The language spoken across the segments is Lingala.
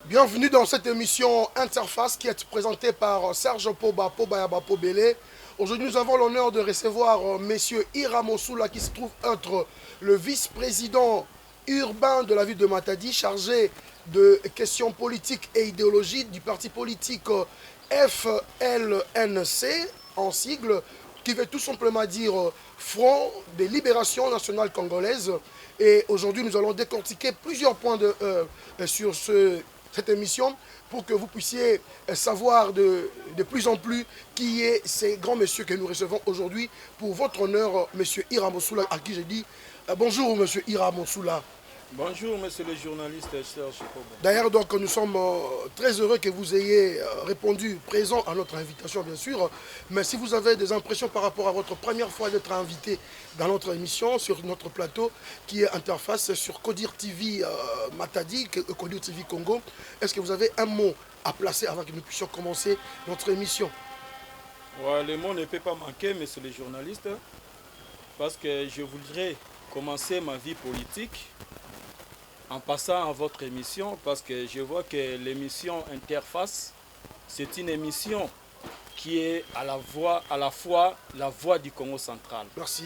Bienvenue dans cette émission Interface qui est présentée par Serge Poba, Pobayaba Pobele. Aujourd'hui, nous avons l'honneur de recevoir Monsieur Ira Mossoula qui se trouve être le vice-président urbain de la ville de Matadi, chargé de questions politiques et idéologiques du parti politique FLNC, en sigle, qui veut tout simplement dire Front des Libérations Nationales Congolaises. Et aujourd'hui, nous allons décortiquer plusieurs points sur cette émission pour que vous puissiez savoir de plus en plus qui est ces grands messieurs que nous recevons aujourd'hui. Pour votre honneur, monsieur Ira Mossoula, à qui j'ai dit bonjour, monsieur Ira Mossoula. Bonjour, monsieur le journaliste Serge Poba. D'ailleurs, donc, nous sommes très heureux que vous ayez répondu présent à notre invitation, bien sûr. Mais si vous avez des impressions par rapport à votre première fois d'être invité dans notre émission, sur notre plateau, qui est Interface sur Codir TV Matadi, Codir TV Congo, est-ce que vous avez un mot à placer avant que nous puissions commencer notre émission? Ouais, le mot ne peut pas manquer, monsieur le journaliste, parce que je voudrais commencer ma vie politique en passant à votre émission, parce que je vois que l'émission Interface, c'est une émission qui est à la fois la voix du Congo central. Merci.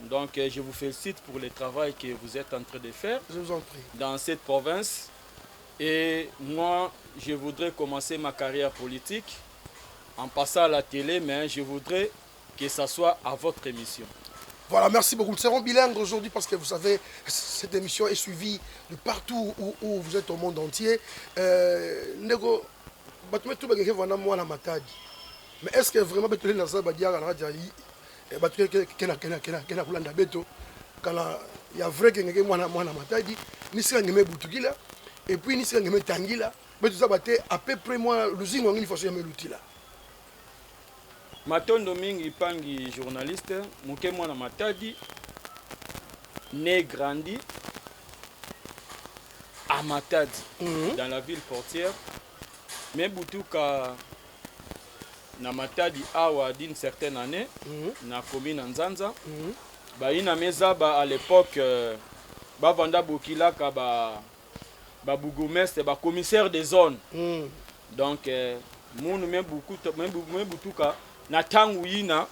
Donc je vous félicite pour le travail que vous êtes en train de faire Je vous en prie. dans cette province. Et moi, je voudrais commencer ma carrière politique en passant à la télé, mais je voudrais que ça soit à votre émission. Voilà, merci beaucoup. Nous serons bilingues aujourd'hui parce que vous savez, cette émission est suivie de partout où vous êtes au monde entier. Mais est-ce que vraiment il y a vrai que et puis ni tangila mais tout ça à peu près moi le il faut se là. Matondo mingi pangi journaliste, muke mwana Matadi, né grandi à Matadi, dans la ville portière. Mais Boutouka na Matadi awa d'une certaine année, na commune Nzanza. Ina mezaba à l'époque, Bavanda Bokilaka ba bourgmestre, ba commissaire des zones. Donc, moun même Boutouka na tangu ina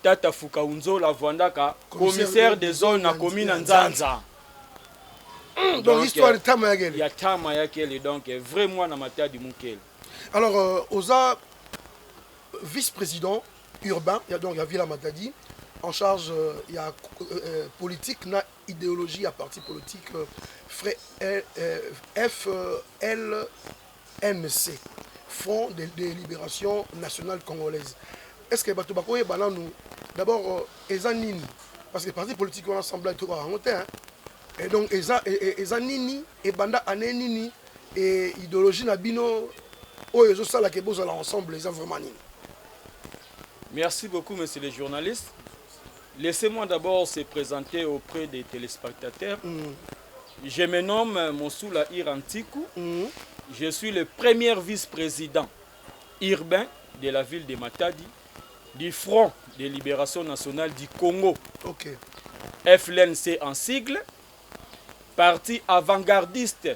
tata fuka unzola vwandaka commissaire des zones na commune Nzanza. Donc l'histoire de ya tama yakele, donc vraiment na Matadi mukele. Alors Oza vice-président urbain, il y a donc la ville à Matadi en charge il y a politique na idéologie à parti politique FLNC, Front des Libérations Nationales Congolaises. Est-ce que Batobakoye Bananou, d'abord, Ezanini, parce que les partis politiques ont ensemble tout en hein? Et donc, Ezanini, et Banda Anenini, et idéologie Nabino, oh, ils ont ça là qui est ensemble, les vraiment nini. Merci beaucoup, monsieur le journaliste. Laissez-moi d'abord se présenter auprès des téléspectateurs. Je me nomme Mossoula Irantikou. Je suis le premier vice-président urbain de la ville de Matadi, du Front de Libération Nationale du Congo, FLNC en sigle, parti avant-gardiste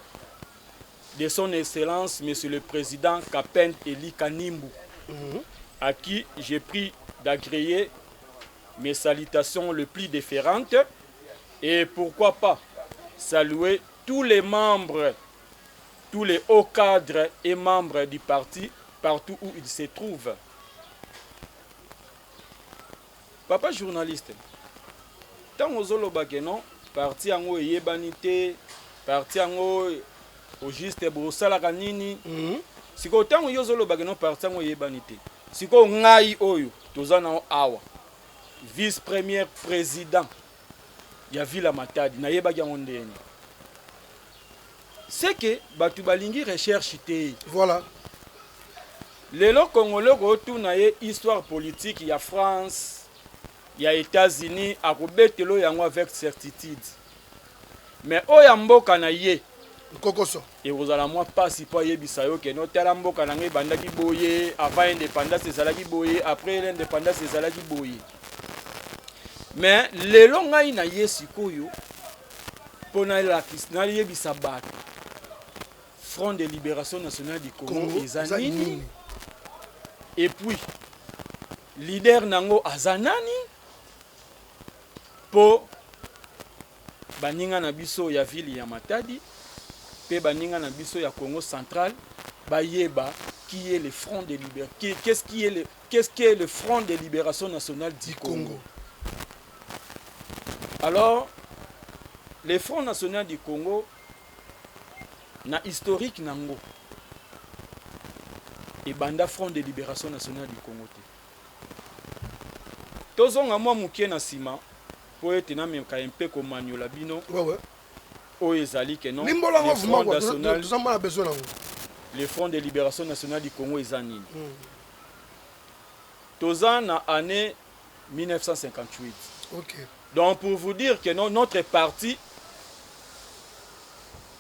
de son Excellence, Monsieur le Président Kapent Eli Kanimbu, à qui j'ai pris d'agréer mes salutations les plus déférentes et pourquoi pas saluer tous les membres, tous les hauts cadres et membres du parti partout où ils se trouvent. Papa journaliste, tant aux olobakeno, parti en haut yebanité, parti en haut au juste brossala kanini, si ko tant aux olobakeno parti en haut yebanité, si ko ngai oyo tozana awa vice-premier président ya Villa Matadi na yebaki yango ndeni. C'est que batu balingi recherche te. Voilà. Lelo Congolais retourna ye histoire politique ya France, ya États-Unis a kobetelo yango avec certitude. Mais oya mboka na ye Kokoso. Et vous allez moi pas si pas yebisa yo ke no tala mboka na ngai bandaki boye avant l'indépendance ezalaki boye après l'indépendance ezalaki boye. Mais lelo ngai na ye sikoyo pona la kisna yebisa bato Front de Libération Nationale du Congo, Congo Ezanini. Et puis, leader Nango Azanani, pour baninga na biso ya ville ya Matadi, pe baninga na biso ya Congo central, bayeba qui est le Front de Libération, qu'est-ce qui est le Front de Libération Nationale du Congo. Alors, le Front National du Congo, na historique nango, et banda Front de Libération Nationale du Congo. Tozonga mwa mukie na sima, po ete na meka mpe ko maniola bino. Ouais. O ezali ke non. Le Front National, le Front de Libération Nationale du Congo ezanini. Tozan na année 1958. OK. Donc pour vous dire que non, notre parti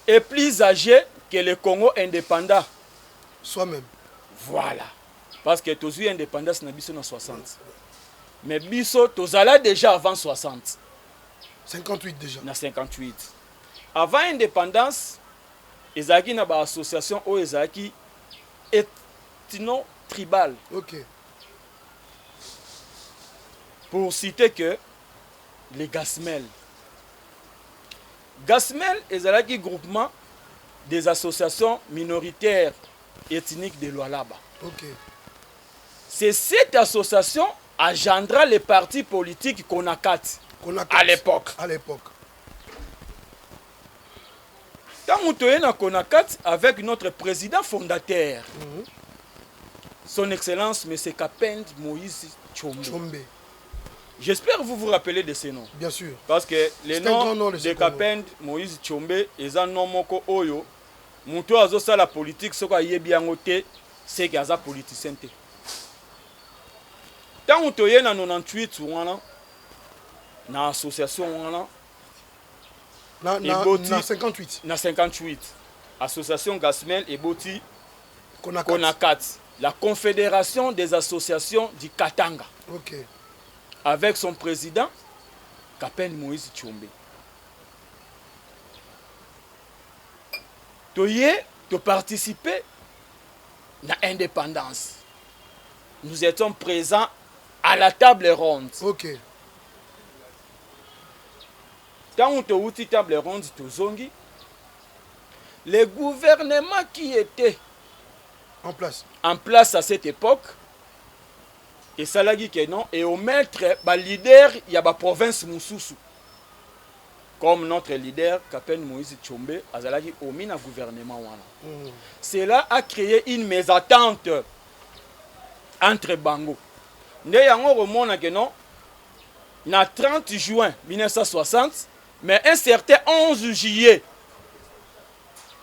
est plus âgé que le Congo indépendant. Soi-même. Voilà. Parce que tous les indépendance na biso na 60. Mais biso tozala déjà avant 60. 58 déjà. Na 58. Avant indépendance, ezaki na ba association o ezaki ethno tribal. OK. Pour citer que les Gasmel. Gasmel ezalaki groupement des associations minoritaires ethniques de Lualaba. OK. C'est cette association engendra les partis politiques Konakat à l'époque. À l'époque. Quand nous sommes à Konakat avec notre président fondateur, son Excellence M. Kapend Moïse Tshombe. J'espère que vous vous rappelez de ces noms. Bien sûr. Parce que les noms de Kapend Moïse Tshombe et un nom moko oyo, muto azo sa la politique soko ayebi yango te, c'est que aza politicien te. Tant que tu es dans 98 dans l'association na 58. Na 58. Association Gasmel et Boti Konakat. Konakat. La Confédération des associations du Katanga. OK. Avec son président, Kapend Moïse Tshombe. Tu participé à l'indépendance. Nous étions présents à la table ronde. OK. Quand on te table ronde, le gouvernement qui était en place à cette époque, et ça l'a dit que non, et au maître, leader, il y a la province Moussousou. Comme notre leader, Kapend Moïse Tshombe, Azalagi Omina gouvernement. Cela a créé une mésentente entre Bango. Nous avons que non, le 30 juin 1960, mais un certain 11 juillet,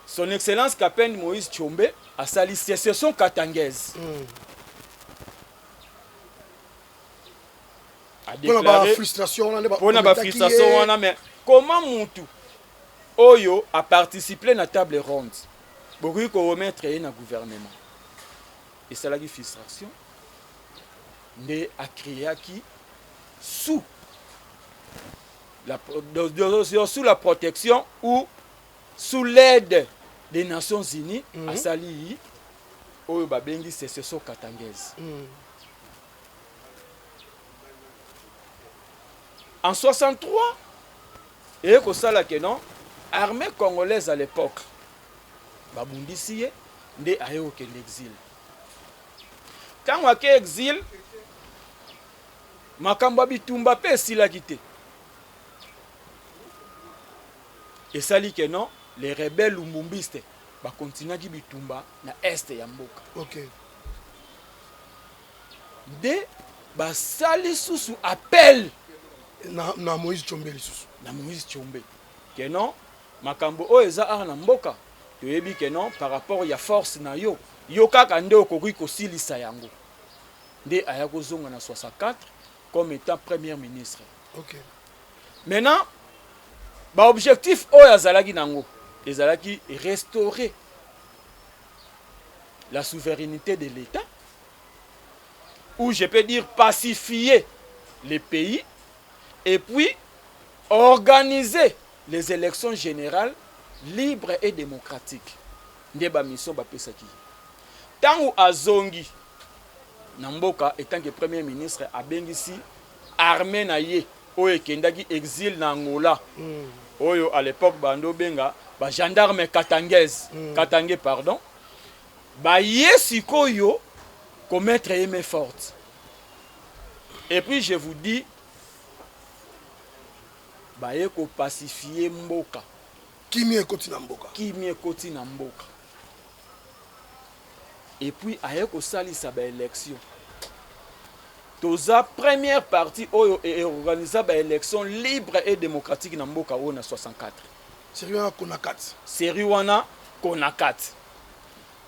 son Excellence Kapend Moïse Tshombe a sali sécession katangaise. A déclaré frustration, mais comment Moutou Oyo a participé à la table ronde pour remettre un gouvernement. Et ça la frustration ne a créé qui sous la protection ou sous l'aide des Nations Unies à Sali Oyo Babengi sécession katangaise. En 63, et que ça là que non, armée congolaise à l'époque, Babundisiye, ndé ayo que l'exil. Quand on a exil, Makamba Bitumba pe sila quitté. Et ça dit que non, les rebelles lumbumbistes, ba continuent qui Bitumba na est ya mboka. OK. Dé ba sali sous appel na Moïse Tshombe lisusu. Na Moïse Tshombe. Que non, makambo o eza ar na mboka. To yebi que non par rapport ya force na yo. Yo kaka nde okoki kosilisa yango. Nde aya kozonga na 64 comme étant premier ministre. OK. Maintenant, ba objectif o yazalaki nango, ezalaki restaurer la souveraineté de l'État, ou je peux dire pacifier les pays, et puis organiser les élections générales libres et démocratiques. nde ba mission ba pesaki tangu azongi na mboka etant que premier ministre abengisi armée na ye oyo ekendaki exil na Angola oyo à l'époque bando benga ba gendarme katangé pardon ba ye sikoyo commettre une main forte. Et puis je vous dis ba ye ko pacifier mboka Kimi ekoti na mboka. Et puis aye ko salisa ba élection. Toza première partie oyo et organiser ba élection libre et démocratique na mboka o na 64. Sérieux Konakat. Sérieux wana Konakat.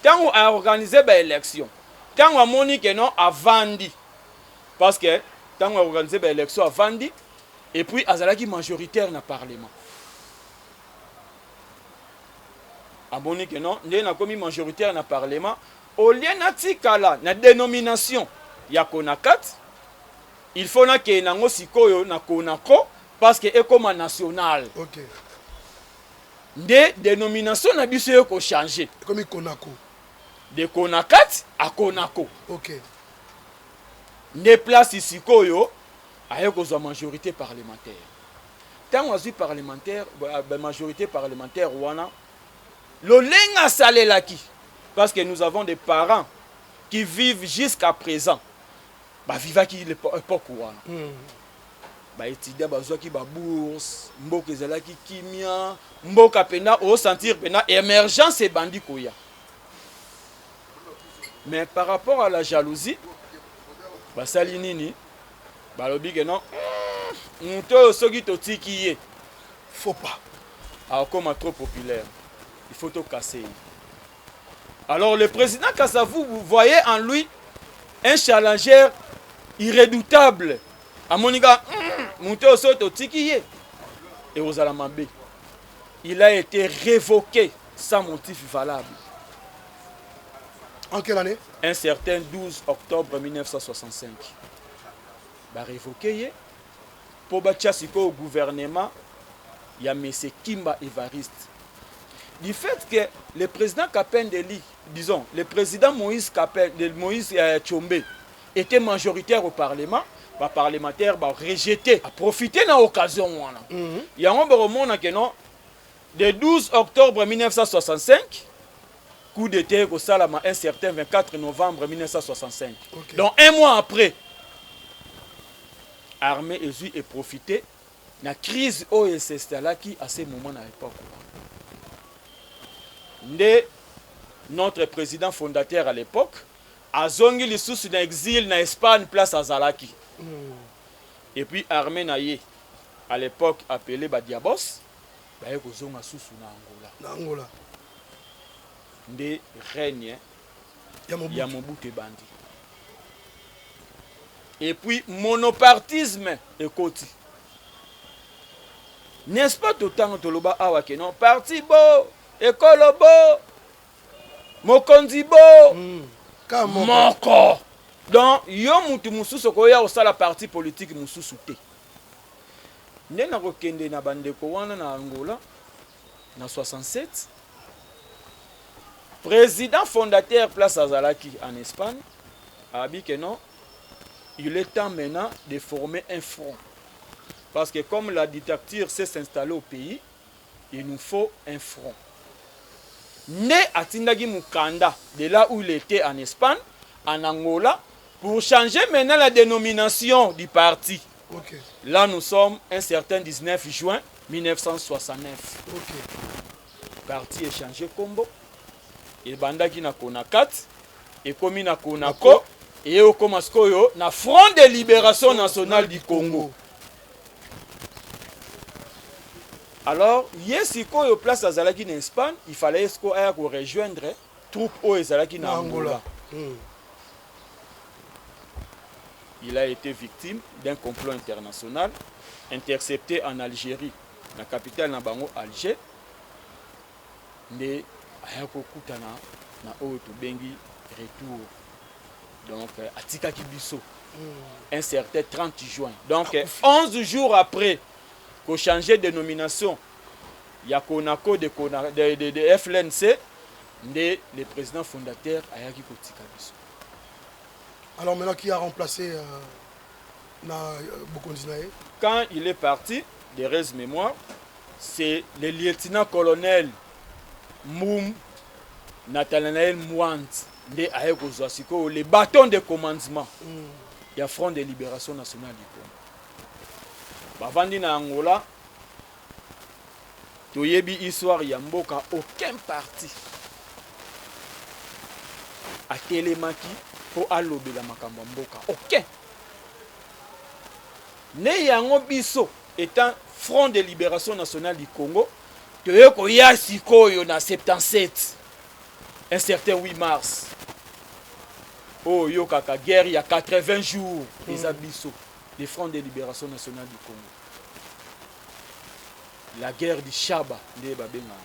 Tango a organiser ba élection. Tango amoni que non avandi. Parce que tango a organiser ba élection avandi et puis azalaki majoritaire na parlement. Amoni que non, ndé na komi majoritaire na parlement, au lieu na tikala na dénomination ya Konakat, il faut na ke nango sikoyo na Konako parce que ekoma national. OK. Ndé dénomination na biso yo ko changer. Comme Konako. De Konakat à Konako. OK. Ndé place sikoyo aye kozwa majorité parlementaire. Tant azui parlementaire, majorité parlementaire wana Lolenga salelaki parce que nous avons des parents qui vivent jusqu'à présent. Ba vivaki l'époque wana. Ba étudiant bazwaki ba bourse, mboka ezalaki kimia, mboka pena au sentir pena émergence et bandi koya. Mais par rapport à la jalousie, ba sali nini? Ba lobi que non. Muto soki totiki ye. Faut pas. Ah, comme trop populaire. Il faut tout casser. Alors le président Kassavou, vous voyez en lui un challenger irrédoutable. À Monica, et aux Alamambé. Il a été révoqué sans motif valable. En quelle année? Un certain 12 octobre 1965. Il a révoqué pour bâtir au gouvernement, il y a M. Kimba Evariste. Du fait que le président Kapendeli, disons, le président Moïse Tchombe était majoritaire au Parlement, les parlementaires ont rejeté, a profité de l'occasion. Il y a un moment que non, le 12 octobre 1965, coup d'État au Salama, un certain 24 novembre 1965. Okay. Donc un mois après, l'armée est profité de la crise OSS qui à ce moment à l'époque. Notre président fondateur à l'époque a zongi les sous d'un exil en Espagne place à Zalaki. Et puis armée naïe à l'époque appelé Badiabos, bah y zonga sous na Angola. Ndé règne Yamobutu Bandi. Et puis monopartisme et côté. N'est-ce pas tout temps que l'oba awa que non parti bo école bo mokonzi bo moko. Donc yo mutu mususu ko ya osala parti politique mususu te. Nde na kokende na bandeko wana na Angola na 67. Président fondateur place Azalaki en Espagne a dit que non, il est temps maintenant de former un front. Parce que comme la dictature s'est installée au pays, il nous faut un front. Né à Tindagi Mukanda, de là où il était en Espagne, en Angola, pour changer maintenant la dénomination du parti. Okay. Là, nous sommes un certain 19 juin 1969. Okay. Parti est changé combo. Et bandaki na Konakat, et komi na Konako, et au Komaskoyo, na Front de Libération Nationale du Congo. Alors, yesiko yo place à Zalaki en Espagne, il fallait rejoindre troupes au Zalaki na Angola. Il a été victime d'un complot international intercepté en Algérie, la capitale Nabango, Alger. Mais ayako kutana na oto bengi retour. Donc atika kibiso. Un certain 30 juin. Donc 11 jours après qu'on changeait de nomination, il y a Konako de FLNC, nde le président fondateur ayaki kotika biso. Alors maintenant, qui a remplacé Bokonzi Naye? Quand il est parti, de reste mémoire, c'est le lieutenant-colonel Moum Nathanaël Mwant, nde ayaki kozwa sikoyo le bâton de commandement ya Front de Libération Nationale du Congo. Bavandi na Angola, toyebi histoire ya mboka, aucun parti atelemaki po alobela makambo mboka, aucun. Ne yango biso étant Front de Libération Nationale du Congo, toye koya sikoyo na 77 un certain 8 mars. Oh yo kaka guerre il y a 80 jours les abisso des Fronts de Libération Nationale du Congo. La guerre du Chaba de Babenga.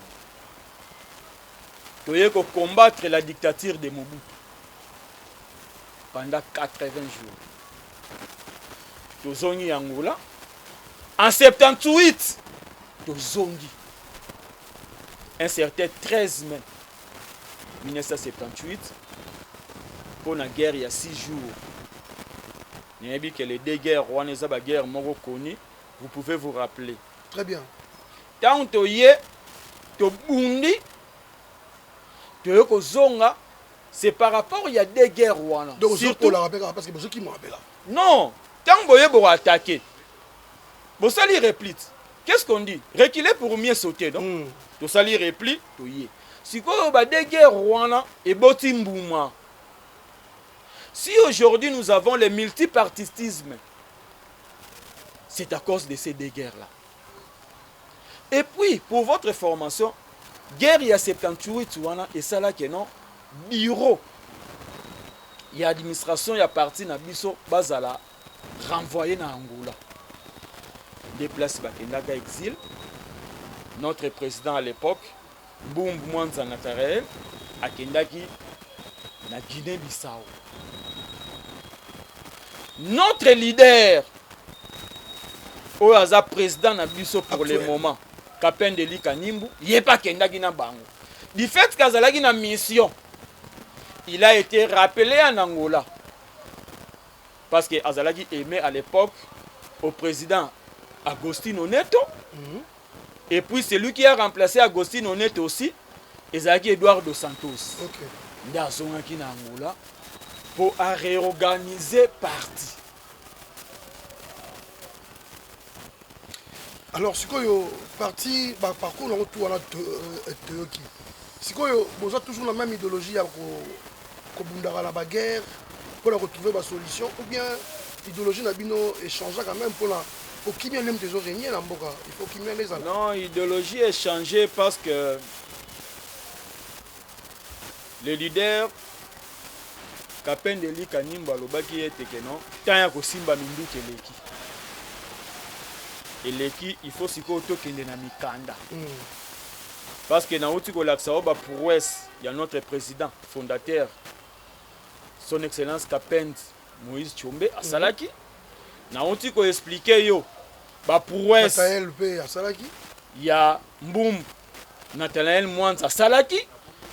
Toye ko combattre la dictature de Mobutu pendant 80 jours. Tozongi Angola en 78 tozongi un certain 13 mai 1978 pour la guerre il y a 6 jours. Il y a que les deux guerres, la guerre moro connue, vous pouvez vous rappeler. Très bien. Tant que yé, to bundi, to ko zonga, c'est par rapport il y a des guerres wana. Donc surtout la rappelle parce que ceux qui me rappellent. Non, tant boye pour attaquer. Bon ça li réplique. Qu'est-ce qu'on dit? Reculer pour mieux sauter, non? To ça li réplique, to yé. Si ko ba des guerres wana et botimbouma. Si aujourd'hui nous avons le multipartisme, c'est à cause de ces deux guerres-là. Et puis, pour votre formation, guerre il y a 78 et ça là que non, bureau, il y a administration, il y a parti na biso, bazala, renvoyé na Angola. Déplace Bakendaga exil. Notre président à l'époque, Boum Mwanza Nathanaël, a Kendaki na Guinée-Bissau. Notre leader, au hasard président Nabiso pour le moment, Kapendeli Kanimbu, il n'est pas Kendaki na Bango. Du fait qu'Azalagi na mission, il a été rappelé en Angola. Parce que Azalagi aimait à l'époque au président Agostino Neto. Et puis c'est lui qui a remplacé Agostino Neto aussi, Ezaki Eduardo Santos. Il a son qui na Angola pour réorganiser parti. Alors, si vous parti, parcours dans tout à Toyoki. Si vous avez toujours la même idéologie à la guerre pour retrouver la solution, ou bien l'idéologie n'a pas changé quand même pour qu'il y ait même des oreillers dans le boca. Il faut qu'il y ait les alliés. Non, l'idéologie a changé parce que le leader Kapendeli Kanimba lobaki ete ke non tant ya kosimba minduki eleki eleki il faut siko tokende na mikanda parce que na uti kolakisa oba prouesse ya notre président fondateur son excellence Kapend Moïse Tshombe asalaki na uti ko expliquer yo ba prouesse ya Mbum Nathanaël Mwanza asalaki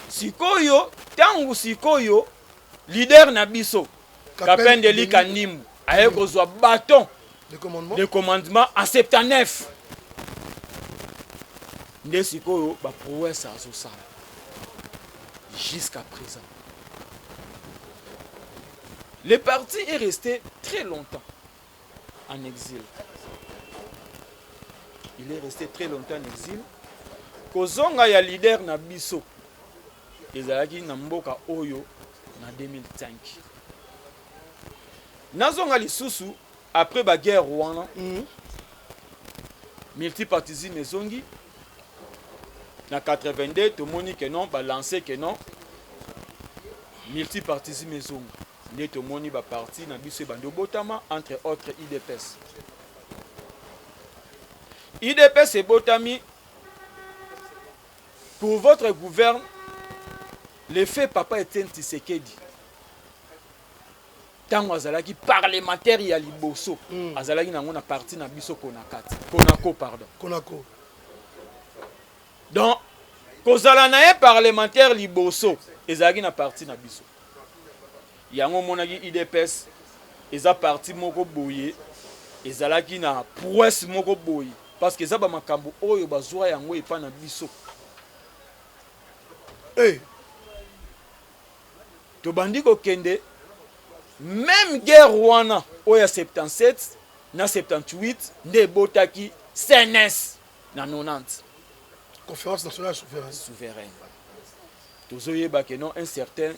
sikoyo tangu sikoyo leader Nabiso, Kapendeli Kanimbu, a eu besoin de bâton de commandement en 79. Ndesiko ba prouesse à ça jusqu'à présent. Le parti est resté très longtemps en exil. Il est resté très longtemps en exil. Kozonga ya leader Nabiso, ezalaki na mboka oyo. En 2005. Nazonga lisusu après la guerre Rwanda, multipartisme ezongi na 82 to moni que non ba lancer que non multipartisme ezongi nde to moni ba parti na biso bando botama entre autres IDPS. IDPS et botami pour votre gouverne. Le fait papa Etienne Tshisekedi tango azalaki parlementaire ya liboso azalaki nango na parti na biso Konako pardon. Konako. Donc kozala na ye parlementaire liboso ezalaki na parti na biso yango monaki IDPS eza parti moko boye ezalaki na prouesse moko boye parce que eza bamakambo oyo bazwa yango epa na biso tobandi kokende même guerre wana oyo ya 77 na 78 nde ebotaki CNS na 90 conférence nationale souveraine tozoyeba que non un certain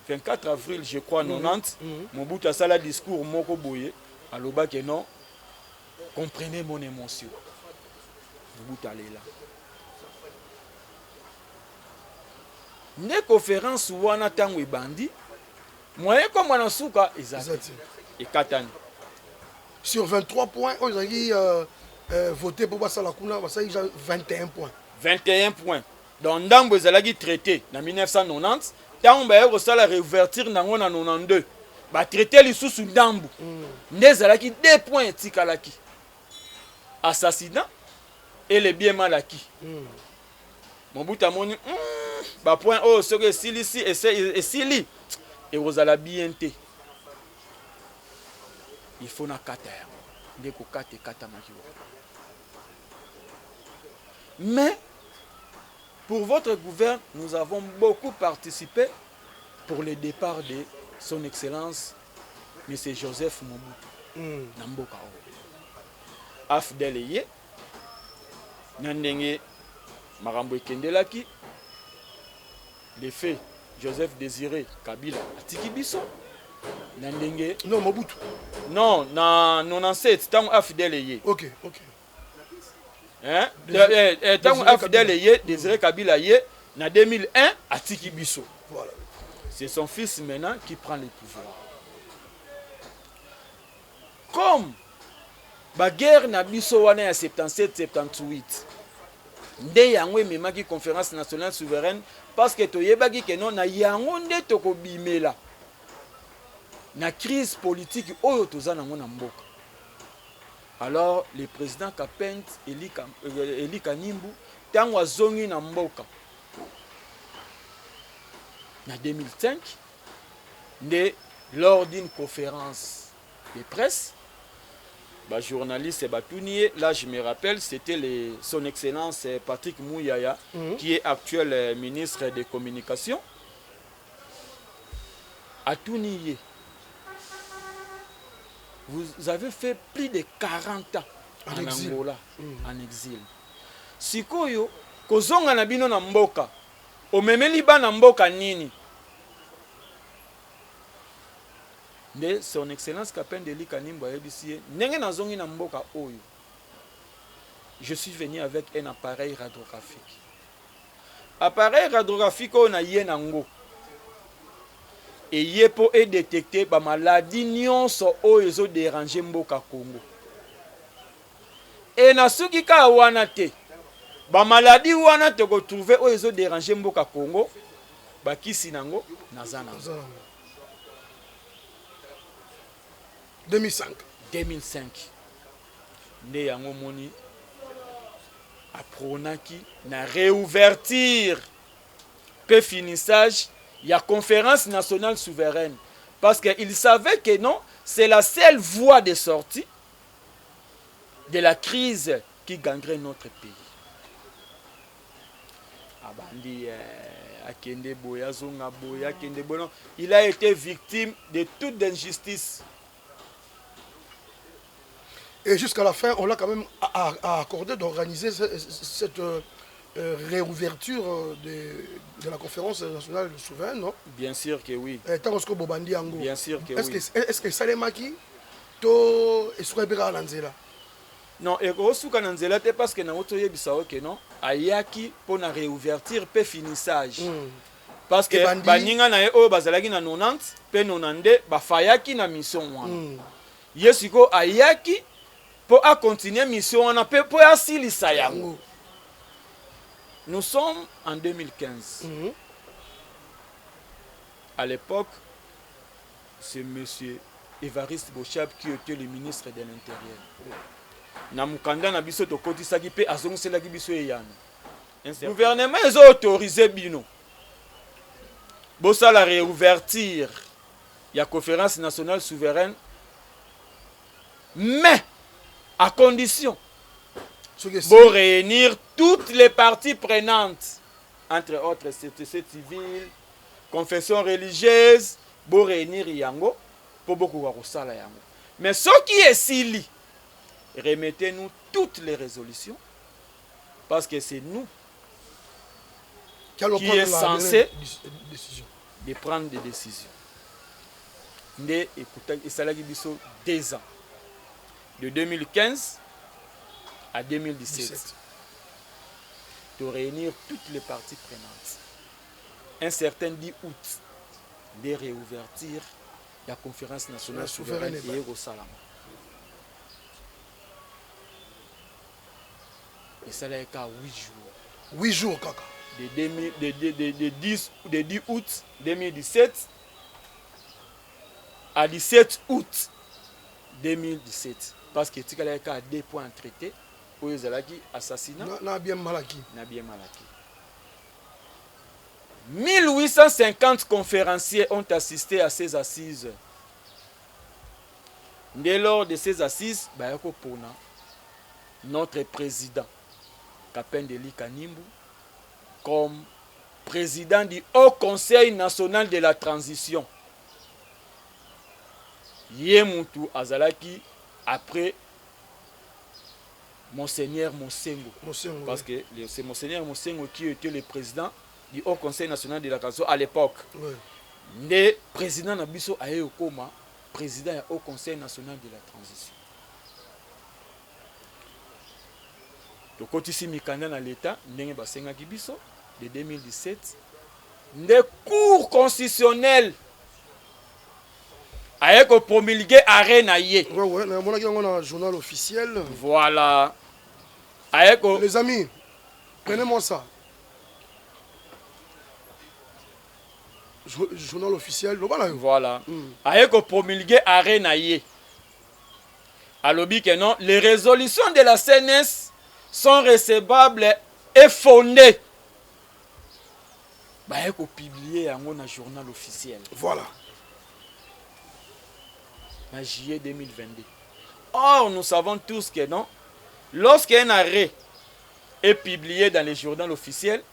24 avril je crois 90 Mobutu asala discours moko boye aloba que non comprenez mon émotion Mobutu alela ne conférence wana tango ebandi moyen comme na suka ezati ekatani sur 23 points ils ont voté pour passer la kuna ça il a 21 points 21 points donc ndambo ezalaki traité na 1990 tango ba yosala réouverture nango na 92 ba traité lisusu ndambo nde ezalaki 2 points etikalaki assassinat et le bien mal acquis Mobutu amoni ba point oh soki esili si esili ekozala bien te il faut na kata nde kokata ekata maki mais pour votre gouvernement nous avons beaucoup participé pour le départ de son excellence M. Joseph Mobutu na mboka oyo afdele ye na ndenge makambo ekendelaki les faits Joseph Désiré Kabila atiki biso na ndenge non Mobutu non na 97 tango afdele ye OK hein tango afdele ye Désiré Kabila ye na 2001 atiki biso voilà c'est son fils maintenant qui prend le pouvoir comme ba guerre na biso wana ya 77 78 nde yango ememaki conférence nationale souveraine parce que toyebaki ke non na yango nde tokobimela na crise politique oyo toza nango na mboka alors le président Kapent Eli Kanimbu tango azongi na mboka na 2005 nde lors d'une conférence de presse journaliste Batounier, là je me rappelle, c'était son excellence Patrick Mouyaya, qui est actuel ministre des Communications. Atounier, vous avez fait plus de 40 ans en Angola, en exil. Sikoyo, kozonga na bino na mboka, omemeli ba na mboka nini? Mais son excellence Kapende Eli Kanimbu ayebisi ndenge nazongi na mboka oyo je suis venu avec un appareil radiographique oyo na ye nango eye po edetecte ba maladie nyonso oyo ezo déranger mboka Congo et na suki ka wana te ba maladie wana te ko trouver oyo ezo déranger mboka Congo ba kisi nango nazana 2005 nde yango moni apronaki na réouverture pe finissage ya conférence nationale souveraine parce qu'il savait que non c'est la seule voie de sortie de la crise qui gangrène notre pays abandi akende boya zonga boya akende bono il a été victime de toute injustice. Et jusqu'à la fin, on l'a quand même accordé d'organiser cette réouverture de la conférence nationale souveraine, non? Bien sûr que oui. Bien sûr que oui. Est-ce que ça les maquille? Est-ce qu'on peut aller non, et Rosuka Nanzela, parce que nous avons dit non, ayaki pour la réouverture pe finissage. Parce que baninga na e o bazalaki na 90 pe 92 ba fayaki na mission wana. Yesiko ayaki pour continuer mission wana pe pour asilisa yango. Nous sommes en 2015. À l'époque, c'est monsieur Évariste Bochab qui était le ministre de l'Intérieur. Na mukanda na biso to kotisaki pe azongiselaki biso eyana. Le gouvernement a autorisé Bino. Bossa la réouverture. Il y a conférence nationale souveraine. Mais, à condition, pour réunir toutes les parties prenantes, entre autres société civile, confession religieuse, pour réunir Yango, pour beaucoup de Yango. Mais ce qui est Sili, remettez-nous toutes les résolutions, parce que c'est nous qui est censé de prendre des décisions. Et ça a 2 ans. De 2015 à 2017. De réunir toutes les parties prenantes. Un certain 10 août, de réouverture de la conférence nationale souveraine et Yerusalem. Et ça a été 8 jours. 8 jours, kaka. De 10 août 2017 à 17 août 2017. Parce que tu as 2 points traités pour les assassinats. Na bien malaki. 1850 conférenciers ont assisté à ces assises. Dès lors de ces assises, notre président, Kapendeli Kanimbu, comme président du Haut Conseil national de la transition. Yemutu Azalaki après Monseigneur Mosengo. Parce que c'est Monseigneur Mosengo qui était le président du Haut Conseil national de la transition à l'époque. Le président Nabiso Aye Okoma, président du Haut Conseil national de la transition. Donc, quand ici Mikanda dans l'État, Ndenge Basenga Kibiso, de 2017, des cours constitutionnels avec promulgué à Renaye. Ouais, on a un journal officiel. Voilà. Avec les amis, prenez-moi ça. Journal officiel, voilà. Avec promulgué à Renaye. Alors, que non, les résolutions de la CNS sont recevables et fondées. Avec publié dans un journal officiel. Voilà. En juillet 2022. Or, nous savons tous que non, lorsqu'un arrêt est publié dans les journaux officiels,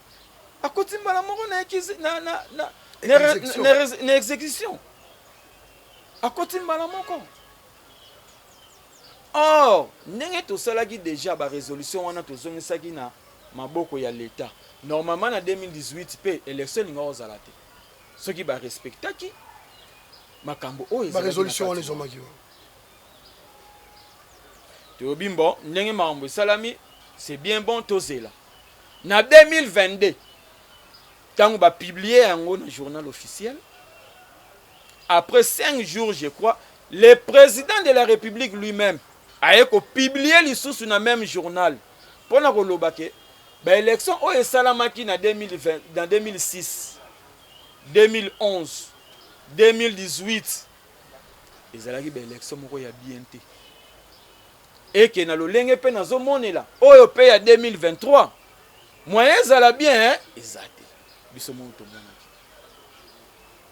à côté de la exécution. À côté de la or, n'est tout cela qui déjà la résolution on a tout ça qui na maboko ya l'État. Normalement en 2018 p élection ni ngao zalate. Ce qui va respecter qui makambo o la résolution les hommes qui to bimbo ndenge mambo salami c'est bien bon tozela. Na 2022 tant va publier un journal officiel après 5 jours je crois le président de la République lui-même a publié les sources dans le même journal pour na koloba ke ba élection o esalamaki na 2020 dans 2006 2011 2018 ezalaki ba élection moko ya bien te et que na lolenge pe nazo monela oyo pe ya 2023 moyen ezala bien hein ezate biso mo to monaki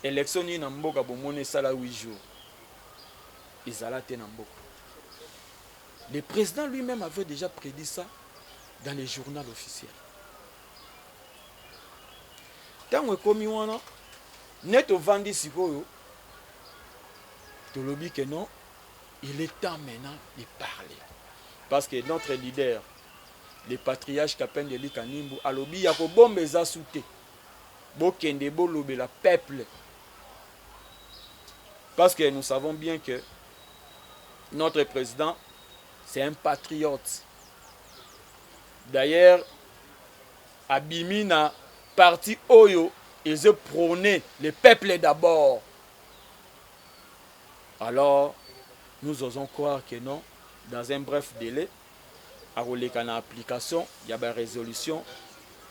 élection ni na mboka bomone sala 8 jours ezala te na mboka. Le président lui-même avait déjà prédit ça dans les journaux officiels. Tant que komi wana net vandi sikoyo tolobi que non, il est temps maintenant de parler parce que notre leader le patriarche Kapendeli Kanimbu alobi ya ko bombe za souté bokende bolobela peuple parce que nous savons bien que notre président c'est un patriote. D'ailleurs, Abimina, parti Oyo, ils ont prôné le peuple d'abord. Alors, nous osons croire que non, dans un bref délai, à l'application, application, il y a une résolution,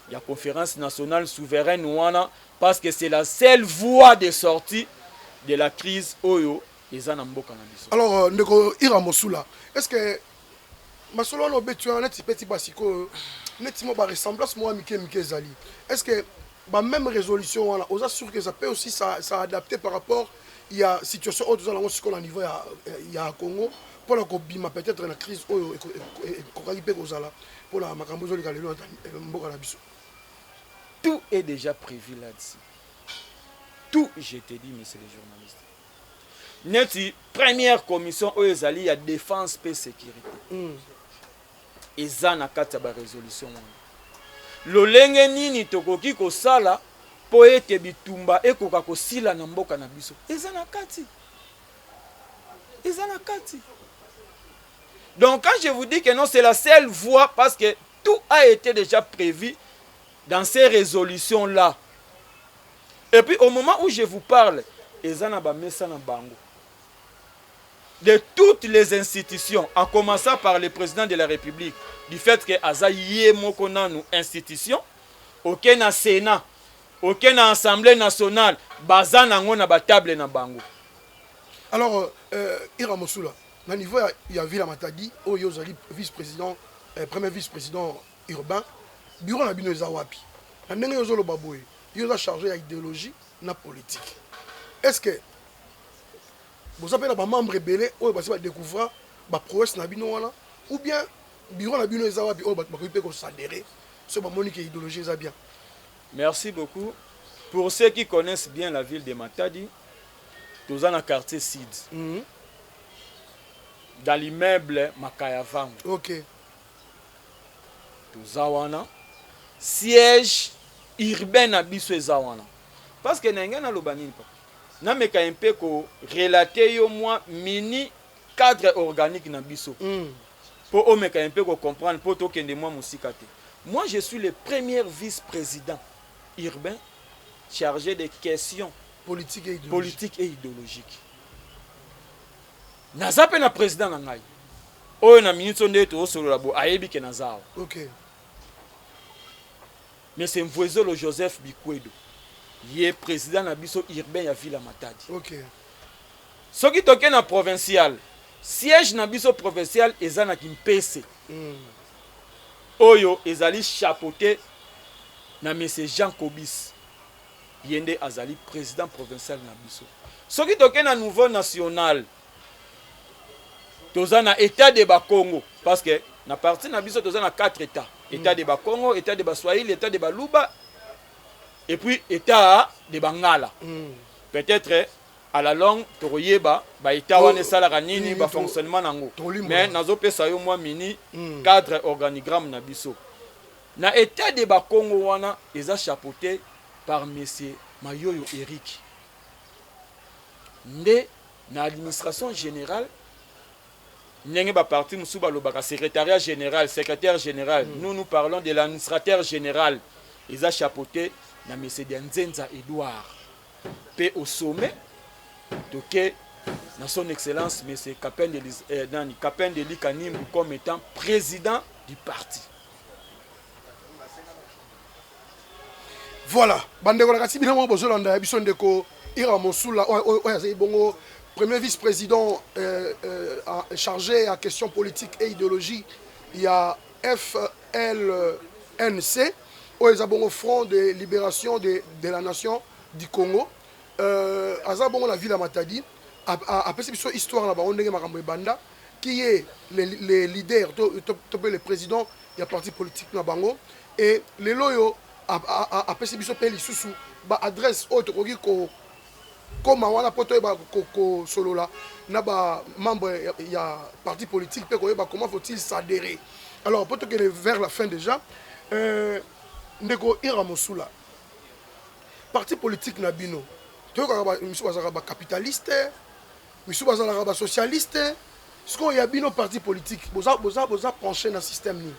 il y a une conférence nationale souveraine ouana, parce que c'est la seule voie de sortie de la crise Oyo. Alors, Ndeko Ira Mosula, est-ce que masolo wana obetu wana neti peti basiko neti mo ressemblance moi mike ezali. Est-ce que même résolution wana oza sûr que ça peut aussi ça adapter par rapport il y a situation autre dans le niveau il y a Congo pour la kobima peut-être la crise oyo kokaki pe kozala pour la makambo zo likalelo mboka na biso. Tout est déjà prévu là-dessus. Tout, je te dis, monsieur le journaliste. Neti première commission oyo ezali ya défense et sécurité. Eza na kati ba résolution wana. Lolenge nini tokoki kosala po ete bitumba ekoka kosila na mboka na biso. Eza na kati. Eza na kati. Donc quand je vous dis que non, c'est la seule voie parce que tout a été déjà prévu dans ces résolutions-là. Et puis au moment où je vous parle, ezana ba mesa na bango. De toutes les institutions, en commençant par le président de la République, du fait que Azaïe Mokona nous institution, aucun na Sénat, aucun na Assemblée nationale, bazana ngona ba table na bango. Alors, Ira Mosula, au niveau il y a Villa Matadi, où il y a vice-président, premier vice-président urbain, bureau na bino ezawapi. Na ndenge yozolo baboye, yoza chargé à idéologie na politique. Est-ce que vous avez des membres rebelles ou vous découvrir des prouesses na bino wana ou bien bureau na bino ezawapi ou bakoki pe ko s'adhérer sur ba monique idéologie eza bien. Merci beaucoup. Pour ceux qui connaissent bien la ville de Matadi, nous sommes dans le quartier Sid. Dans l'immeuble Makayavang. OK. Nous avons siège urbain na biso ezawana. Parce que n'enga na lobanini pa. Na meka un peu ko relater yo moi mini cadre organique na biso. Pour o meka un peu ko comprendre pour to kende moi musikate. Moi je suis le premier vice-président urbain chargé des questions politique et idéologiques. Naza pe na président na ngai. Oyo na ministre ndeto solo labo ayebi ke nazao. OK. Mais c'est Mvwezolo Joseph Bikwedo. Il est président de la urbain ya Villa Matadi. OK. Ce qui toke na provincial, siège na biso provincial eza na Kimpese. Oyo ezali chapeauté na monsieur Jean Kobis. Yende azali président provincial na biso. Ce qui toke na nouveau national, toza na état de Bakongo parce que na partie na biso toza na 4 états. État de Bakongo, état de Baswahili, état de Baluba et puis état de Bangala. Peut-être à la longue toroyeba ba état wana sala nini ba fonctionnement nango. Mais nazo pesa yo moi mini cadre organigramme na biso. Na état de Bakongo wana eza chapeauté par monsieur Mayoyo Eric. Nde na administration générale N'enge ba parti musuba lobaka secrétariat général, secrétaire général. Nous parlons de l'administrateur général. Ils ont chapeauté na M. Nzenza Edouard. P au sommet, de son excellence M. Kapen de Likanim comme étant président du parti. Voilà. Bandeko la kasi binamo bozolanda biso ndeko Ira Mosula bongo premier vice-président chargé à questions politiques et idéologie, il y a FLNC, où ils ont Front de libération de la nation du Congo. Azabongo la ville à Matadi, après cette histoire là-bas, on a Banda, qui est le leader, le président, il y a parti politique na bango, et les loyaux, après cette histoire, adresse autre comme on a porté solo là, n'a membre il y a parti politique comment faut-il s'adhérer. Alors pour que vers la fin déjà, ndeko Ira Mosula, parti politique na bino, tu vois monsieur bazaka capitaliste, monsieur bazaka socialiste, ce qu'on y a bino parti politique, boza penché dans le système ni.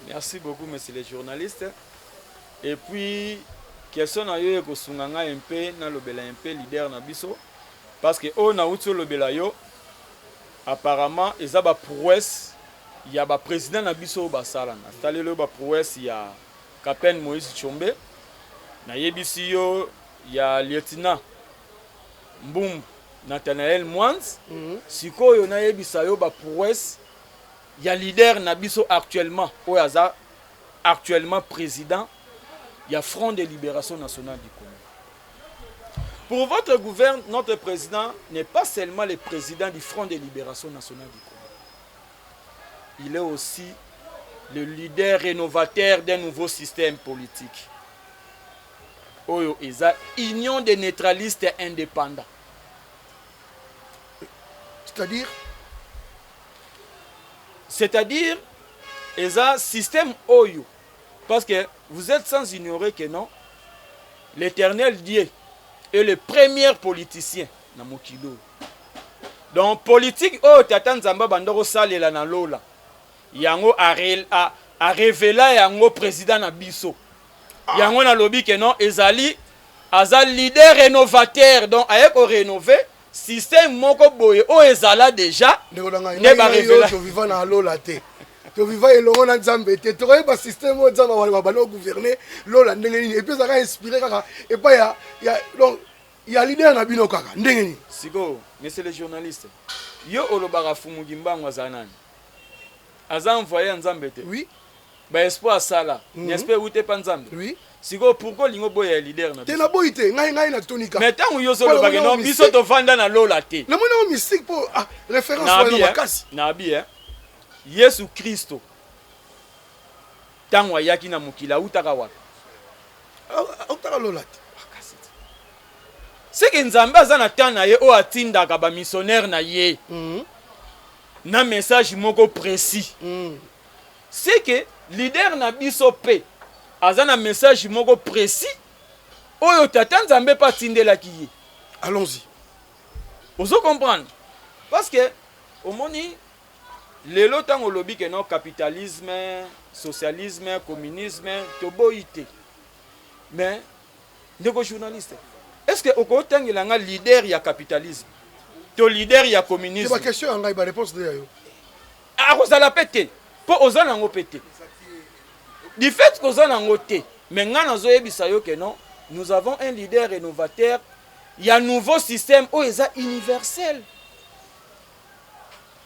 Merci beaucoup monsieur les journalistes. Et puis question na yo ko sunganga un peu na lobela un peu leader na biso parce que on a outo lobela yo apparemment ezaba prouesse il y a ba président na biso ba sala na stale le ba prouesse il y a Kapen Moïse Tshombe na yebisi yo il y a lieutenant Mbum Nathanaël Mwans. Sikoyo na yebisa yo ba prouesse. Il y a leader Nabiso actuellement, Oyaza, actuellement président, il y a Front de Libération Nationale du Congo. Pour votre gouvernement, notre président n'est pas seulement le président du Front de Libération Nationale du Congo. Il est aussi le leader rénovateur d'un nouveau système politique. Oyo Eza, Union des neutralistes indépendants. C'est-à-dire, il y a un système Oyo. Parce que vous êtes sans ignorer que non, l'éternel Dieu est le premier politicien dans Mokilo. Donc, politique, oh, Tatan Zamba Bandoro Salela na Lola. Yango a révélé Yango président Nabiso. Yango na lobby que non, Ezali, Azal leader rénovateur. Donc, avec au rénové, système moko boye o ezala déjà ne ba révéler to vivant na lola te to vivant elongo na nzambe te to ba système o nzambe wa ba no gouverner lola ndenge ni et puis ça va inspirer kaka et pas ya donc il y a l'idée na bino kaka ndenge ni siko monsieur le journaliste yo olobaka fumugi mbango azanani aza envoyé nzambe te oui ba espoir sala n'espère ou te pas nzambe oui siko pourquoi lingo boya leader na te na boyite ngai na tonika mais tant yo solo ba non biso to vanda na lola te le mona mystique pour référence na makasi na bi Yesu Kristo tango ayaki na mokila utaka wapi utaka lola te c'est que nzambe aza na temps na ye o atindaka ba missionnaire na ye na message moko précis c'est que leader na biso pe azana message moko précis oyo tata nzambe pa tindelaki ye. Allons-y. Vous comprendre parce que au moni lelo tango lobi que non capitalisme, socialisme, communisme to boité. Mais ndeko journaliste, est-ce que oko tangela nga leader ya capitalisme? To leader ya communisme? C'est ma question nga ba réponse de yo. Ah ko la pété. Po ozana ngo pété. Du fait qu'on a noté, mais nous avons un leader rénovateur, il y a un nouveau système universel.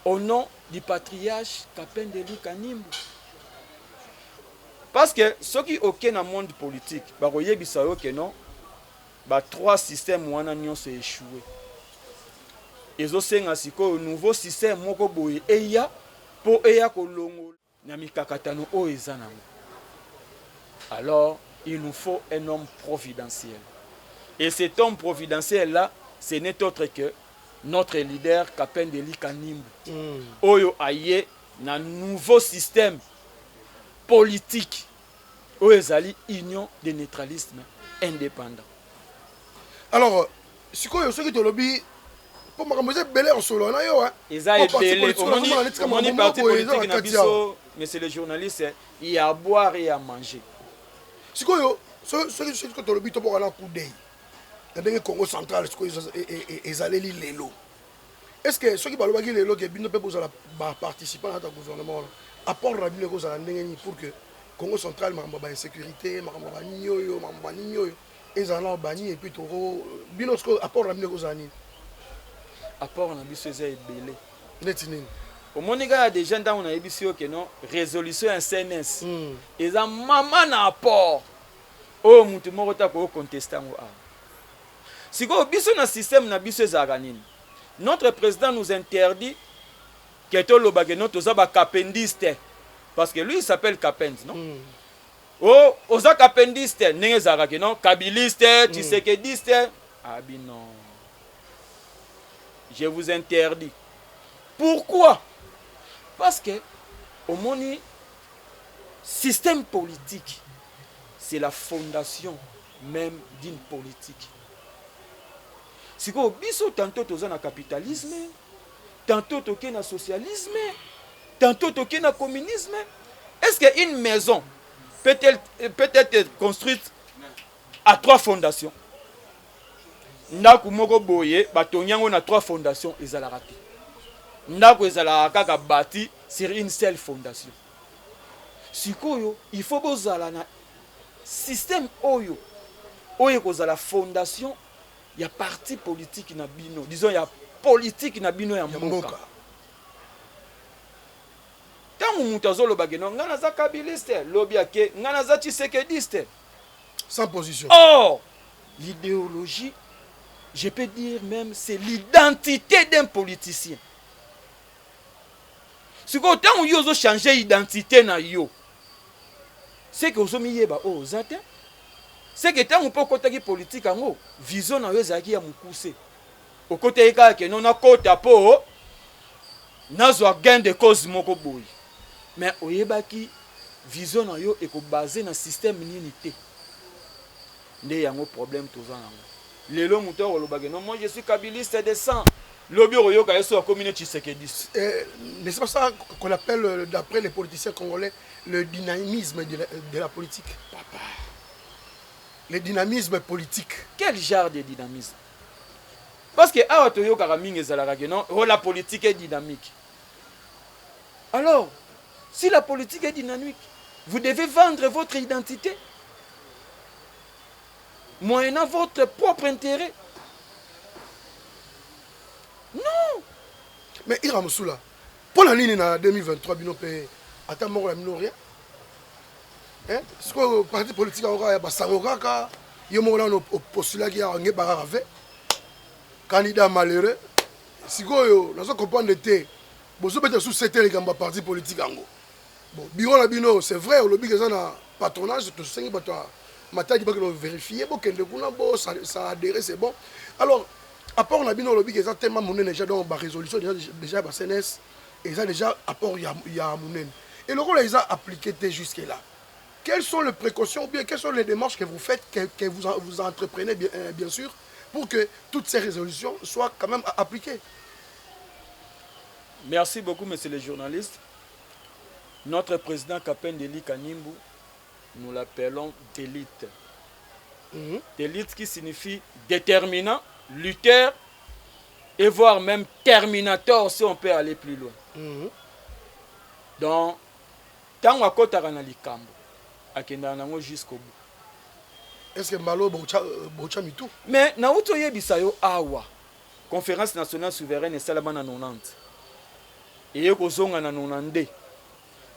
Au nom du patriarche Kapendeli Kanimbu. Parce que ce qui est OK dans le monde politique, trois systèmes ont échoué. Ils ont un nouveau système pour alors, il nous faut un homme providentiel. Et cet homme providentiel-là, ce n'est autre que notre leader Kapendeli Kanimbu. Oyo aye na nouveau système politique. Oyo ezali union des neutralistes indépendants. Alors, ce que tu as dit, pour me remettre belé en solo, on a yo hein. Eza ebele, omoni parti politique na biso, monsieur le journaliste, il y a à boire et à manger. Ce que tu as dit, pour aller en coup d'œil. Dans le Congo central, ils allaient lire les lots. Est-ce que ceux qui parlent de les lots, qui peuvent participer à notre gouvernement, apportent la Bible pour que le Congo central, ma insécurité, ma ils en ont banni et puis Binosco apporte la Bible aux années. Apport la Bible c'est belé. Netinin. Au monde il y a des gens dans on a émission que non résolution en CNS. Ils ont maman na apport. Oh mutu moko ta ko contester ngo a. Si ko biso na système na biso zaganini. Notre président nous interdit que to lobage non toza ba kapendiste parce que lui il s'appelle Kapend, non? Oh, oza kapendiste nenge zagake non kabiliste, tshisekediste. Ah bi non. Je vous interdis. Pourquoi? Parce que au moni système politique, c'est la fondation même d'une politique. Si vous biso tantôt toza na capitalisme, tantôt toke na socialisme, tantôt toke na communisme. Est-ce qu'une maison peut être construite à trois fondations? Ndaku moko boye batonyango na trois fondations ezalaka te. Ndaku ezalaka kaka bâti sur une seule fondation. Sikoyo il faut bozala na système oyo kozala fondation il y a parti politique na bino, disons il y a politique na bino ya mboka. Tangu mutu azoloba ke non nga naza kabiliste, lobi ake nga naza tshisekediste. Sans position. Or, l'idéologie, je peux dire même, c'est l'identité d'un politicien. Si vous avez changé l'identité na yo, c'est que vous avez mis oh zate, c'est que tant on peut côté politique en vision na yo zaki ya mukuse. Au côté que non na côté po na zo gain de cause moko boy. Mais oyebaki vision na yo est basé na système unité. Nde yango problème toza nango. Lelo muto olobage non moi je suis kabiliste de sang. Lobi oyoka yeso commune Tshisekedi. N'est-ce pas ça qu'on appelle d'après les politiciens congolais le dynamisme de la politique? Papa. Le dynamisme politique. Quel genre de dynamisme? Parce que awa toyoka mingi ezalaka ke non, la politique est dynamique. Alors, si la politique est dynamique, vous devez vendre votre identité moyennant votre propre intérêt. Non. Mais Iramusula, pour la ligne en 2023, bino pe ata moko la mino rien. Hein? Ce que le parti politique a ya basangokaka, yo moko na postulat ki ya ngebara rave. Candidat malheureux. Sikoyo, nazo comprendre te. Bozo bete sous c'était les gamba parti politique ango. Bon, biro la bino, c'est vrai, au lobby que ça na patronage, tout ça bato matadi bako vérifier, bo kende kuna bo ça adhéré, c'est bon. Alors apport na bino lobby que ça tellement monnaie déjà dans ba résolution déjà ba CNS et ça déjà apport il y a monnaie. Et le rôle ils a appliqué jusque là. Quelles sont les précautions ou bien quelles sont les démarches que vous faites que vous entreprenez bien sûr pour que toutes ces résolutions soient quand même appliquées? Merci beaucoup monsieur le journaliste. Notre président Kapendeli Kanimbu, nous l'appelons d'élite. D'élite qui signifie déterminant, lutteur et voire même terminateur si on peut aller plus loin. Donc, tant qu'on a côté likambo, akenda nango jusqu'au bout. Est-ce que Malo bocha mitou? Mais na uto yebisayo awa. Conférence nationale souveraine et salama na 90. Et yeko zonga na 92.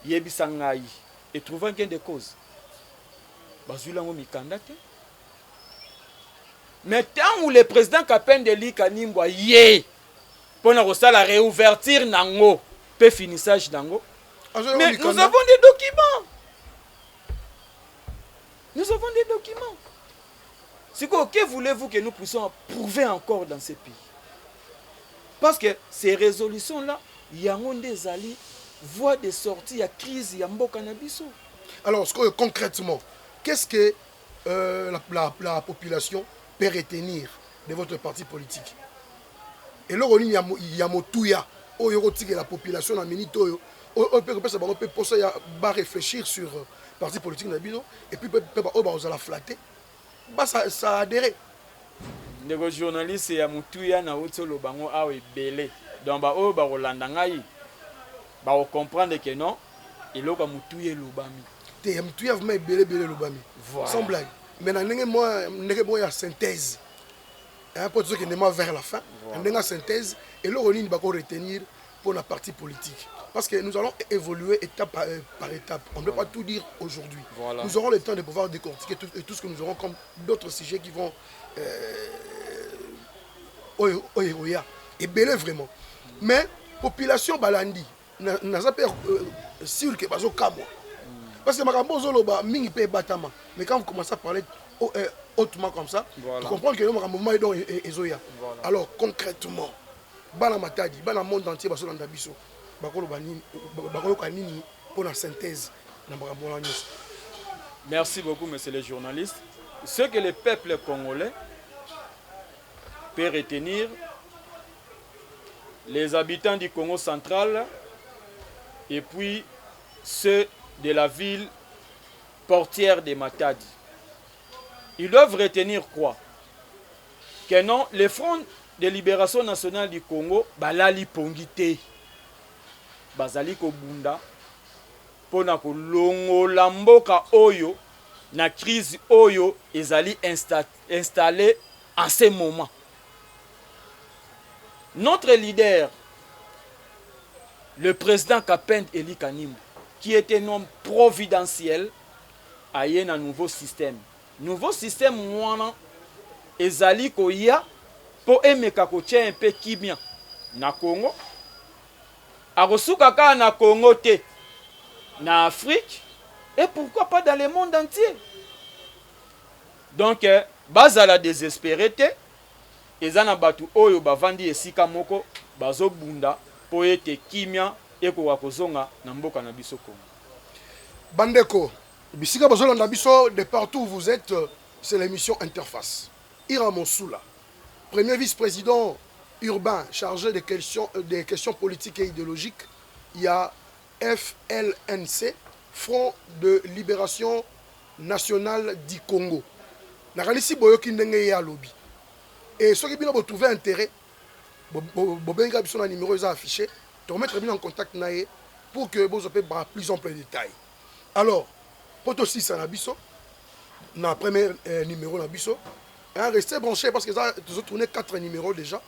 Yebisa ngai et trouvant gain de cause. Bazula ngo mikanda te. Mais tant où le président Kapendeli Kanimbu yé pour la réouverture nango pe finissage nango. Mais nous avons des documents. Nous avons des documents. C'est quoi, que voulez-vous que nous puissions prouver encore dans ces pays? Parce que ces résolutions-là, il y a des alliés, voie de sortie, il y a crise, il y a mboka na biso. Alors, concrètement, qu'est-ce que la population peut retenir de votre parti politique? Et là, il y a Motouya, la population na minito, on peut réfléchir sur le parti politique na biso, et puis on va la flatter. Ça a adhéré. Les journalistes et Moutuya na utolo bango a belé. Donc ba o ba rolanda ngai. Ba o comprendre que non, il oka Moutuya lobami. Te Moutuya vraiment belé lobami. Sans blague. Mais na ndenge moi ya synthèse. Hein pour ceux qui ne vers la fin, ndenge synthèse et le rolling ba ko retenir pour la partie politique. Parce que nous allons évoluer étape par étape. On ne peut pas tout dire aujourd'hui. Voilà. Nous aurons le temps de pouvoir décortiquer tout ce que nous aurons comme d'autres sujets qui vont... et belé vraiment. Mais, population balandi, n'a pas sûr que bazo kamo. Parce que makambo zoloba mingi pe batama. Mais quand vous commencez à parler hautement comme ça, voilà. Tu comprends que le makambo est dans ezoya. Alors, concrètement, bana matadi, bana monde entier baso dans biso. Pour la synthèse. Merci beaucoup, monsieur le journaliste. Ce que le peuple congolais peut retenir, les habitants du Congo central et puis ceux de la ville portière de Matadi, ils doivent retenir quoi? Que non, le Front de libération nationale du Congo, balali pongité. Bazali ko bunda pona ko longola mboka oyo na crise oyo ezali installé en ce moment. Notre leader, le président Kapend Eli Kanimba, qui était un homme providentiel, a un nouveau système. Nouveau système, moi, ezali koya po emeka kotia un peu kimia na Congo. Akosuka ka na Congo te, na Afrique, et pourquoi pas dans le monde entier. Donc, bazala désespéré te, ezana batu oyo bavandi esika moko, bazo bunda, po ete kimia, eko wakozonga na mboka na biso Congo. Bandeko, bisika bazolanda biso de partout où vous êtes, c'est l'émission Interface. Ira Monsula, premier vice-président urbain chargé des questions politiques et idéologiques, il y a FLNC, Front de Libération Nationale du Congo. Nakalisi boyoki ndenge ya lobby. Et ceux qui ont trouvé intérêt, bobenga biso na numéro est affiché, te remettre bien en contact naie pour que vous ayez plus ample détails. Alors, poto 6 na biso, na premier numéro na biso, restez branchés parce que ça nous a tourné 4 numéros déjà.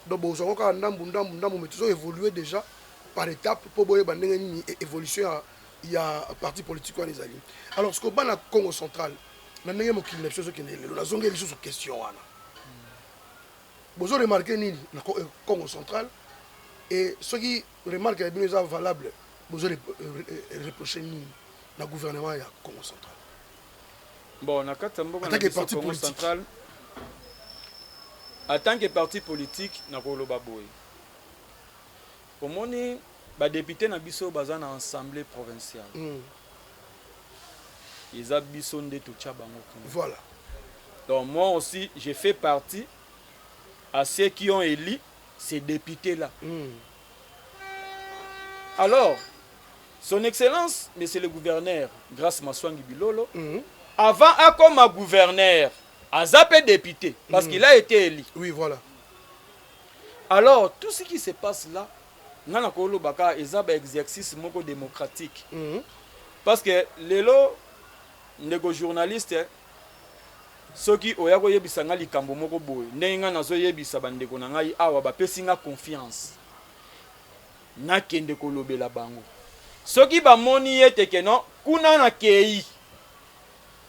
Donc vous avez encore mais toujours évolué déjà par étapes pour une évolution. Il y a un parti politique qui les alliés. Alors ce qu'on a dans Congo central, nous avons une question. Vous avez remarqué dans le Congo central et ceux qui remarquent que c'est valable, vous avez reproché le gouvernement du Congo central. Bon, en tant que parti politique central, en tant que parti politique, nous avons les députés na biso baza na assemblée provinciale. Ils ont biso de tout bango. Voilà. Donc moi aussi, j'ai fait partie à ceux qui ont élu ces députés-là. Alors, son Excellence, Monsieur le gouverneur, grâce Maswangi Bilolo, avant comme gouverneur, a zappé député, parce qu'il a été élu. Oui, voilà. Alors, tout ce qui se passe là, il y a un exercice démocratique. Parce que les journalistes, ceux qui ont été confiance. Ceux qui ont été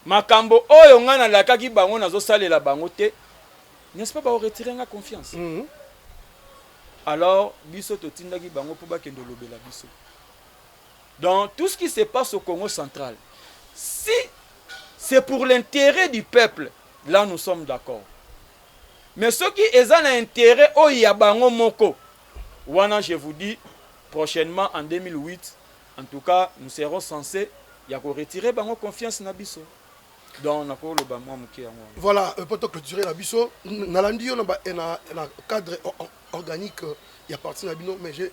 makambo oyo nga na lakaki bango nazo salela bango te, n'est-ce pas, ba retirer nga confiance. Alors biso totindaki bango pour bakendo lobela biso. Donc tout ce qui se passe au Congo central, si c'est pour l'intérêt du peuple, là nous sommes d'accord. Mais ceux qui ont un intérêt au ya bango moko, wana je vous dis prochainement en 2008, en tout cas nous serons censés ya ko retirer bango confiance na biso. Voilà, pour clôturer la biso, Nalandi on a cadre organique, il y a parti de mais je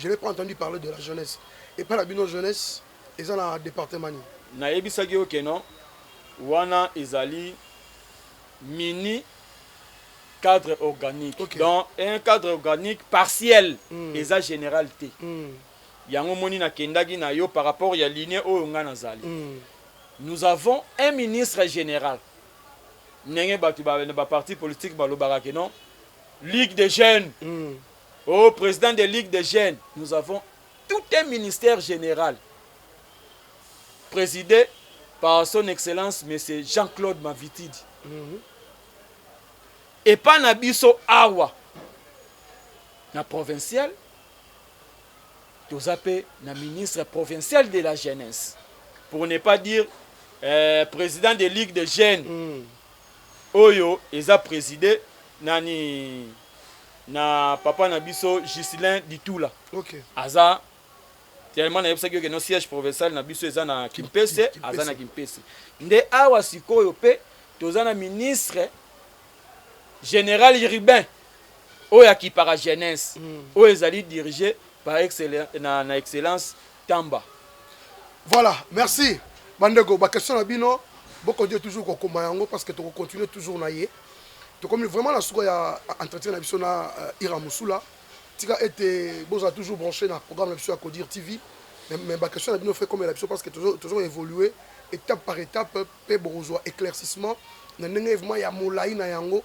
n'ai pas entendu parler de la jeunesse. Et pas la bino jeunesse, ils ont un département. Na ebisagi ok non, wana ezali mini cadre organique. Okay. Donc un cadre organique partiel, eza généralité. Yango moni na kendagi na yo par rapport ya ligne o nga nazali. Nous avons un ministre général. Nenge batu ba parti politique ba lobarake non. Ligue des jeunes. Au président de Ligue des jeunes, nous avons tout un ministère général présidé par son excellence monsieur Jean-Claude Mavitidi. Et pas na biso awa na provincial, tous appelés na ministre provincial de la jeunesse, pour ne pas dire président de Ligue des jeunes. Oyo eza présidé nani na papa na biso Gislin Ditula. OK. Aza tellement na yebisa que no siège provincial na biso eza na Kimpese, aza na Kimpese. Nde awa sikoyo pe tozana ministre général urbain oya ki para jeunesse, oyo ezali dirigé par na excellence Tamba. Voilà, merci. Bandego, ma question à Bino, beaucoup de toujours qu'on commence parce que tu continues toujours naïe. Tu comme vraiment la souga ya entretien na biso na Ira Monsula. Tu as été toujours branché dans le programme la biso à Codir TV. Mais ma question à Bino fait comme la biso parce que toujours évolué étape par étape pe bourgeois éclaircissement. Na ndenge vraiment ya molai na yango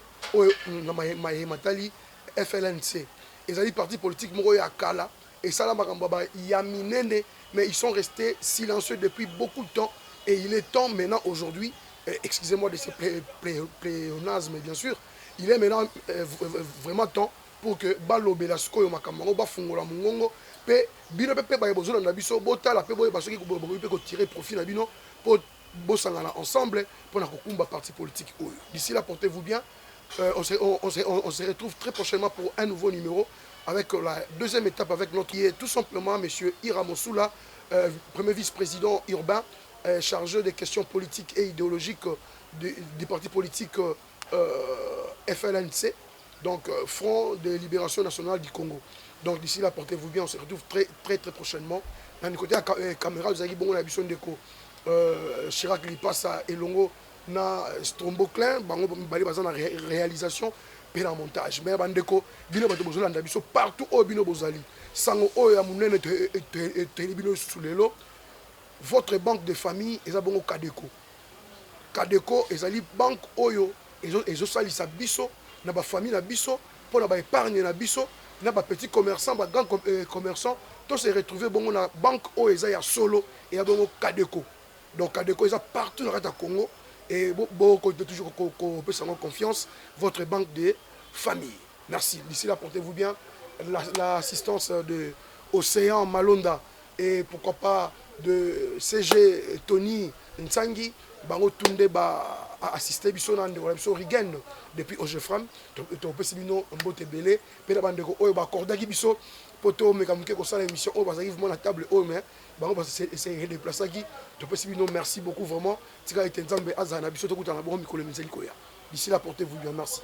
matali FLNC. Ils ont dit parti politique moko ya kala et ça la makamba ya minene, mais ils sont restés silencieux depuis beaucoup de temps et il est temps maintenant aujourd'hui, excusez-moi de ce pléonasme bien sûr, il est maintenant vraiment temps pour que balobe la skoyo makambo ba fungola mungongo pe bino pe ba bozona na biso botala pe boye basoki ko tirer profit na bino pour bosangana ensemble pour na kokumba parti politique. D'ici là, portez-vous bien. On se retrouve très prochainement pour un nouveau numéro avec la deuxième étape avec notre qui est tout simplement M. Ira Mossoula, premier vice-président urbain chargé des questions politiques et idéologiques du parti politique FLNC, donc Front de Libération Nationale du Congo. Donc d'ici là, portez-vous bien, on se retrouve très prochainement. Dans le côté caméra, vous avez bon la vision d'écho. Chirac Lipasa et Longo na Stromboclin, bango bali baza na réalisation et na montage. Mais bandeko bino bato bozolanda biso partout au bino bozali. Sango o ya munene te bino sulelo. Votre banque de famille eza bongo Kadeko. Kadeko ezali banque oyo ezo salisa biso na ba famille na biso pour na ba épargne na biso na ba petit commerçant ba grand commerçant tous se retrouver bongo na banque oyo eza ya solo et ya bongo Kadeko. Donc Kadeko est partout dans le Congo et beaucoup de toujours confiance, votre banque de famille. Merci. D'ici là, portez-vous bien. L'assistance de Océan Malonda et pourquoi pas de CG Tony Nsangi, Bango Tunde ba assister bisona de la Rigen depuis Ogefram, to pesibino mbote belé, pena bandeko oyo ba kordaki biso poto mekamuke ko sala émission o bazaki vraiment la table o mais bango ba essayer de déplacer qui to pesibino merci beaucoup vraiment tika etenzambe azana biso to kutana bon mikolo menzeli koya. D'ici là portez-vous bien, merci.